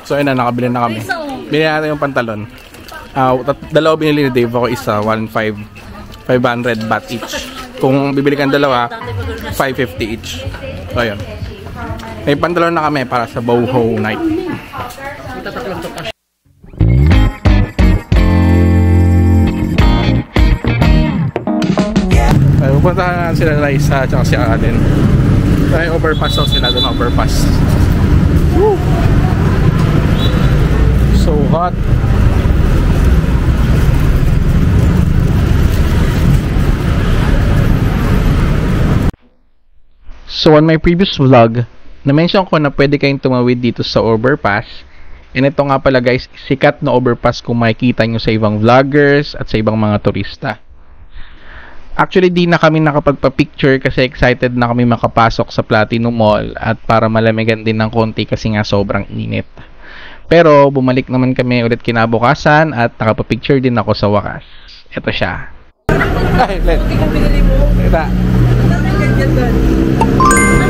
So ayun na, nakabili na kami. Binili natin yung pantalon. Dalawa binili ni Dave, ako isa, 500 baht each. Kung bibili kang dalawa, 550 each. So ayun. May pantalon na kami para sa Boho night. Pupunta sila Raisa at si Allen. May overpass daw sila doon, overpass. Woo! So hot. So on my previous vlog, na-mention ko na pwede kayong tumawid dito sa overpass. And ito nga pala guys, sikat na overpass kung makikita nyo sa ibang vloggers at sa ibang mga turista. Actually, di na kami nakapagpa-picture kasi excited na kami makapasok sa Platinum Mall at para malamigan din ng konti kasi nga sobrang init. Pero bumalik naman kami ulit kinabukasan at nakapapicture din ako sa wakas. Ito siya. Ay, let. Kita.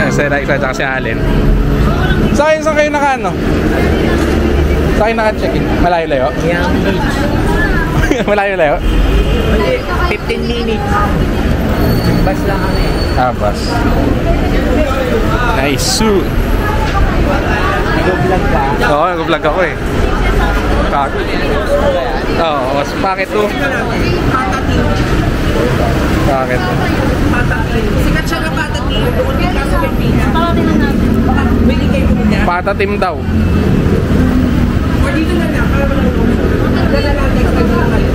Sa Raisa at si Allen. Saan kayo naka ano? Saan kayo naka-check-in? Malayo-layo? Yang Beach. Malayo-layo? 15 minutes. Bus lang kami. Bus. Nice. Nag-vlog ka? Oo, nag-vlog ako eh. Oo, mas bakit to? Bakit? Sikat siya na patatim. Doon yung kaso Pilipinas. Pwede kayo pumunta? Patatim daw. O dito na lang. Dala lang next time na kayo.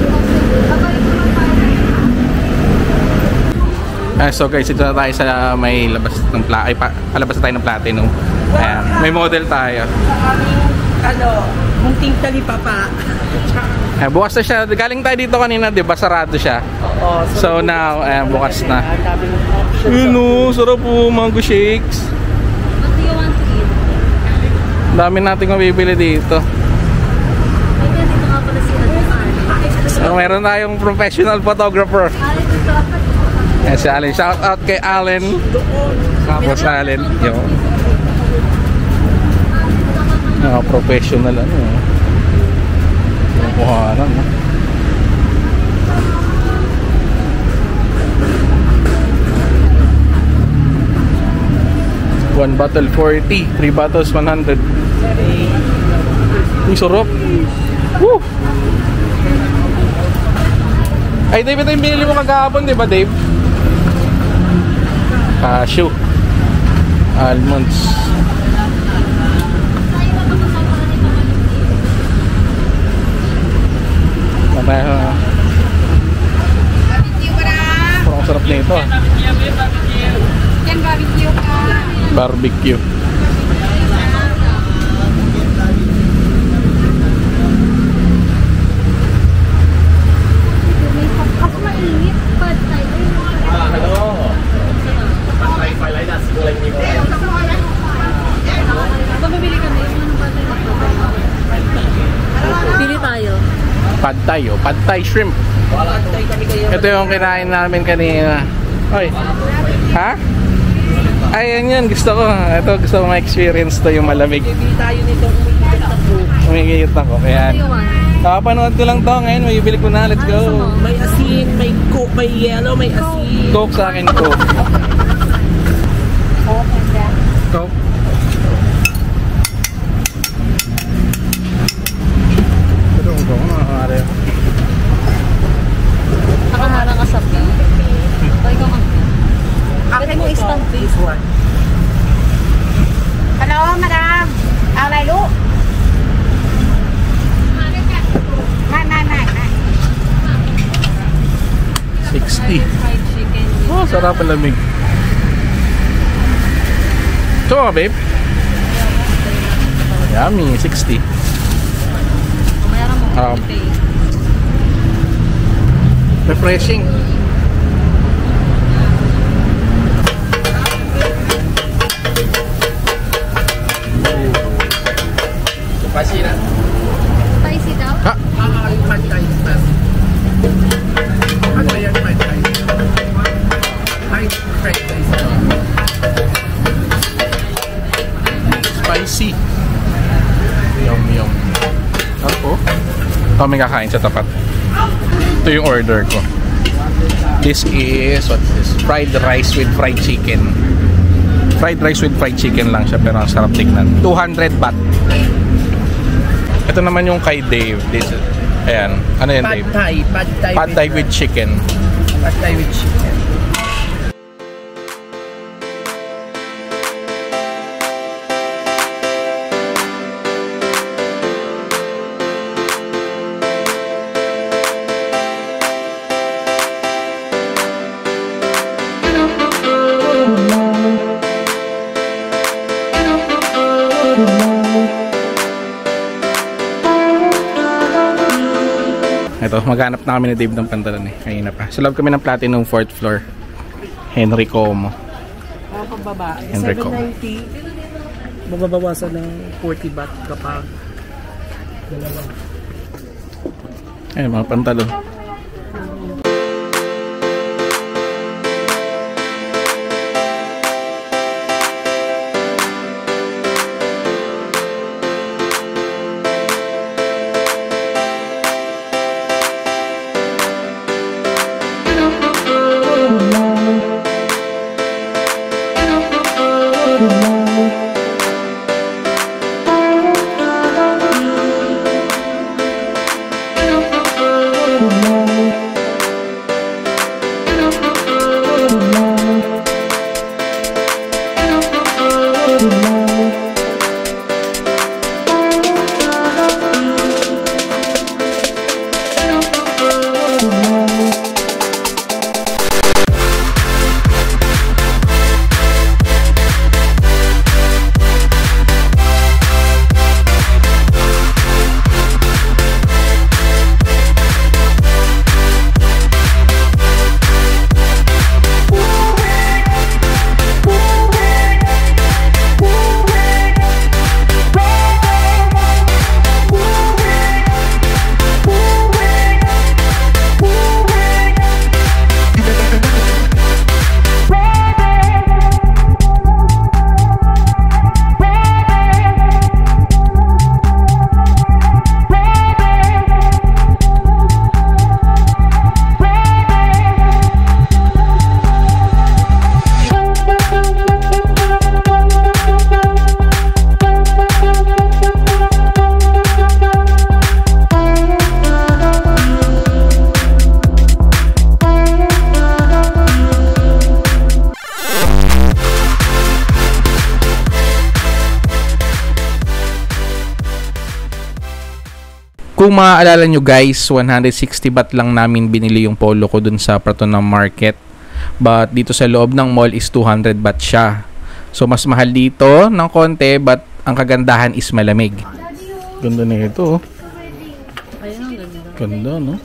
So guys, ito na tayo sa may labas ng palabas na tayo ng Platinum. Ayan, may model tayo. Ano, munting talipapa. Bukas na siya. Galing tayo dito kanina, di ba? Sarado siya. So now, bukas na. Sarap po, mango shakes. What do you want to eat? Dami natin mabibili dito. Dito nga pala sila. Meron tayong professional photographer. Yan si Allen. Shout out kay Allen. Tapos Allen. Yo. Professional ano. Kuhanan. One bottle 40, 3 bottles 100. Ang sarap. Woo! Ay, Dave, ito yung binili mo kagahapon, di ba, Dave? Cashew. Almonds. Parang sarap na ito. Yan, barbecue ka. Barbecue. Ako mainit. Pad tayo. Hello. Patay pala na. Sigulay nito. Bumibili kami. Anong pad tayo? Pili tayo. Pad Thai, oh. Pad Thai shrimp. Ito yung kinain namin kanina. Oy. Ha? Ayan yun, gusto ko. Ito, gusto ko ma-experience to yung malamig. Bibili tayo nito. Umigayot ako. Ayan. Kapanood ko lang to ngayon. May ko na. Let's go. May asin, may coke, may yellow, may asin. Coke sa akin, Coke. Coke. Ito ko ba? Nakakari ako. Nakaharang ka sa pin. Pwede ka mag... Pwede mo i-stamp please. Hello, madam. Ao này lúc. Mai. 60. Fried chicken. Oh, sarap ang lamig. Ito nga, babe. Yummy, 60. Mayroon mo pay. Refreshing. Spicy na? Spicy daw? Ha? Pad Thai. Ano yan, Pad Thai? Fried rice. Spicy. Yum. Ito may kakain sa tapat. Ito yung order ko. This is, what's this? Fried rice with fried chicken. Fried rice with fried chicken lang siya, pero ang sarap tignan. 200 baht. Ito naman yung kay Dave. This is, ayan. Ano yan, Dave? Pad Thai with chicken. Pad Thai with chicken. Ito, maghanap na kami ni Dave ng pantalon eh. Kanina pa. Sa loob kami ng Platinum 4th floor. Henry Como. Pagbaba, Henry Como. 790. Mababawasan ng 40 baht kapag dalawa. Ayun, mga pantalon. Kung maaalala nyo guys, 160 baht lang namin binili yung polo ko dun sa Pratunam Market. But dito sa loob ng mall is 200 baht siya. So mas mahal dito ng konti, but ang kagandahan is malamig. Ganda na ito. Ayun ang ganda. Ganda, no?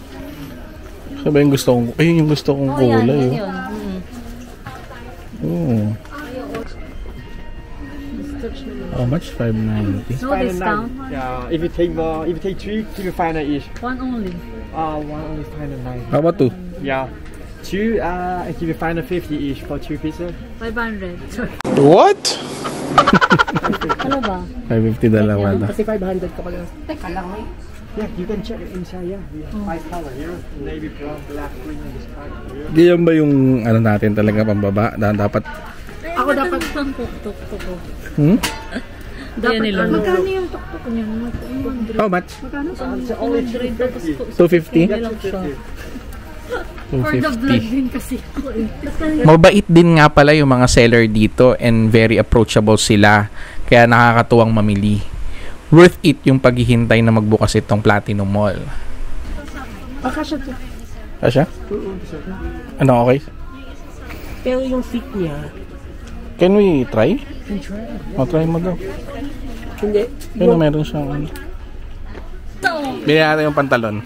Sabi yung gusto kong, ayun yung gusto kong kulay. Yan, yun. Oh. How much? 590. No discount. Yeah, if you take three, give me 500 each. One only. One only 509. How about two? Yeah, two. I give you 550 each for two pieces. 500. What? Ano ba? 550 dalawa na. Kasi 500 kapag teka lang eh. Yeah, you can check it inside. Yeah, we have 5 color here: navy, brown, black, green, and this color. Di yan ba yung ano natin talaga pambaba? Dapat. Ako dapat ang tuk-tuk ko. dapat nila. magkano yung tuk-tuk niya? How much? Magkano sa Only 250? 250. For the vlog din kasi ako eh. Mabait din nga pala yung mga seller dito and very approachable sila. Kaya nakakatuwang mamili. Worth it yung paghihintay na magbukas itong Platinum Mall. Kasya to. Kasya? Ano, okay? Pero yung fit niya, Can we try? try. Try mo daw. Hindi. Yun na meron siyang ano. Bili natin yung pantalon.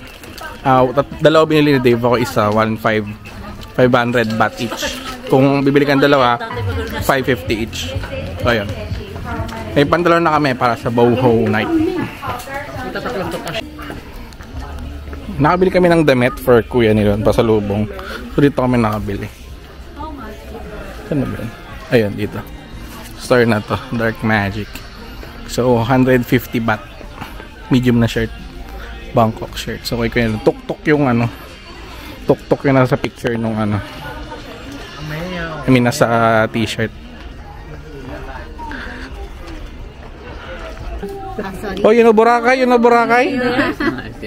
Dalawa binili ni Dave, ako isa, 500 baht each. Kung bibili kang dalawa, 550 each. So ayun. May pantalon na kami para sa Boho night. Nakabili kami ng damit for kuya nila pasalubong. So dito kami nakabili. Saan ba yun? Ayun, dito. Store na to, Dark Magic. So 150 baht. Medium na shirt. Bangkok shirt. So, kaya yun, tuk-tuk yung ano. Tuk-tuk yung nasa picture nung ano. I mean, nasa t-shirt. Oh, yun na Boracay? Yun na Boracay?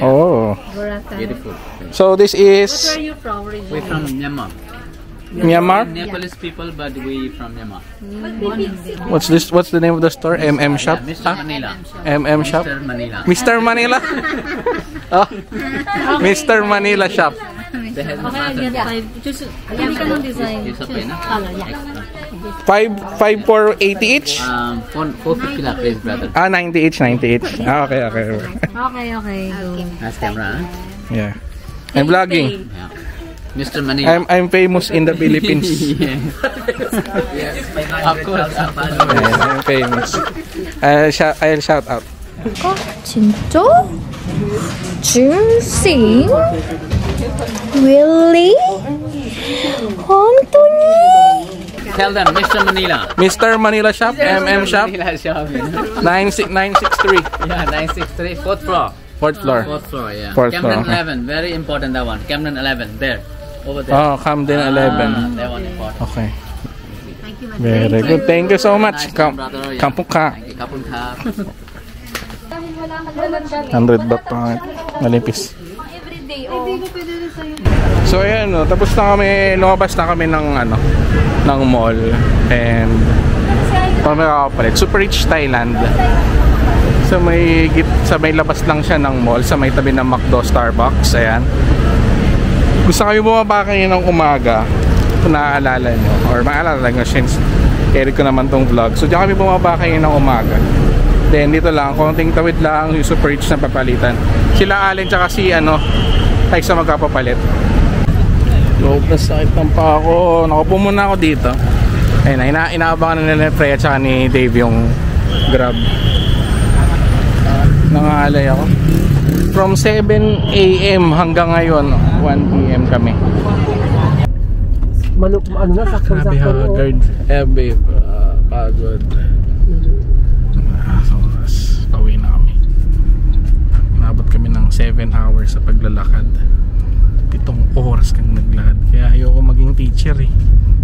Oh. Beautiful. So, this is Where are you from originally? We're from Myanmar. Myanmar? Nepalese people, but we from Myanmar. What's this? What's the name of the store? MM Shop? Yeah, Mr. Manila. MM Shop? Mr. Manila. Mr. Manila? Oh. Mr. Manila Shop. They have Okay, I get 5. Just, hindi ka ng design. It's okay, no? Color, yeah. 5 for 80 each? 450 lah, please, brother. 90 each, 90 each. Okay. Okay. Go. Nice camera, huh? Yeah. I'm vlogging. Yeah. Mr. Manila. I'm famous in the Philippines. Of course. Yeah, I'm famous. I'll shout out. 진짜? Juicy? Really? 엉뚱이? Tell them, Mr. Manila. Mr. Manila Shop, MM Shop, Manila shop. 963. Yeah, 963, 4th floor. 4th floor. 4th floor, yeah. Fourth Camden floor. 11, very important that one. Camden 11, there. Over there. Oh, Camden 11. That one important. Okay. Very good. Thank you so much. Kampung ka. Thank you, Kapun Kap. 100 baht pa. Malipis. So ayan, no, tapos na kami, lumabas na kami ng ano, ng mall, and kami kakapalit. Super Rich Thailand. So sa may labas lang siya ng mall, sa may tabi ng McDo, Starbucks. Ayan. Gusto kami bumaba kayo ng umaga, kung naaalala nyo, or maalala nyo since edit ko naman tong vlog. So diyan kami bumaba kayo ng umaga. Then dito lang, konting tawid lang yung Super Rich na papalitan. Sila Allen tsaka si ano, ay sa magkapapalit. Loob na sakit ng pa ako. Nakaupo muna ako dito. Ayun, inaabangan na nila Freya tsaka ni Dave yung Grab. Nangalay ako. From 7 AM hanggang ngayon 1 PM kami. Ano na, sakto-sakto. Grabe haggard. Babe, pagod. So, pauwi na kami. Inabot kami ng 7 hours sa paglalakad. 7 oras kang naglakad. Kaya ayoko maging teacher eh.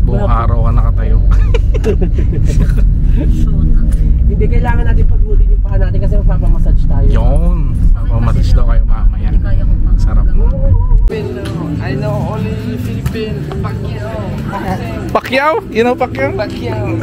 Buong araw ka nakatayo. Hindi kailangan natin pagbutin yung paa natin kasi mapapamassage tayo. Yun. Mapamassage daw kayo mamaya. Sarap na. I know only Philippine Pacquiao. Pacquiao? You know Pacquiao? Pacquiao.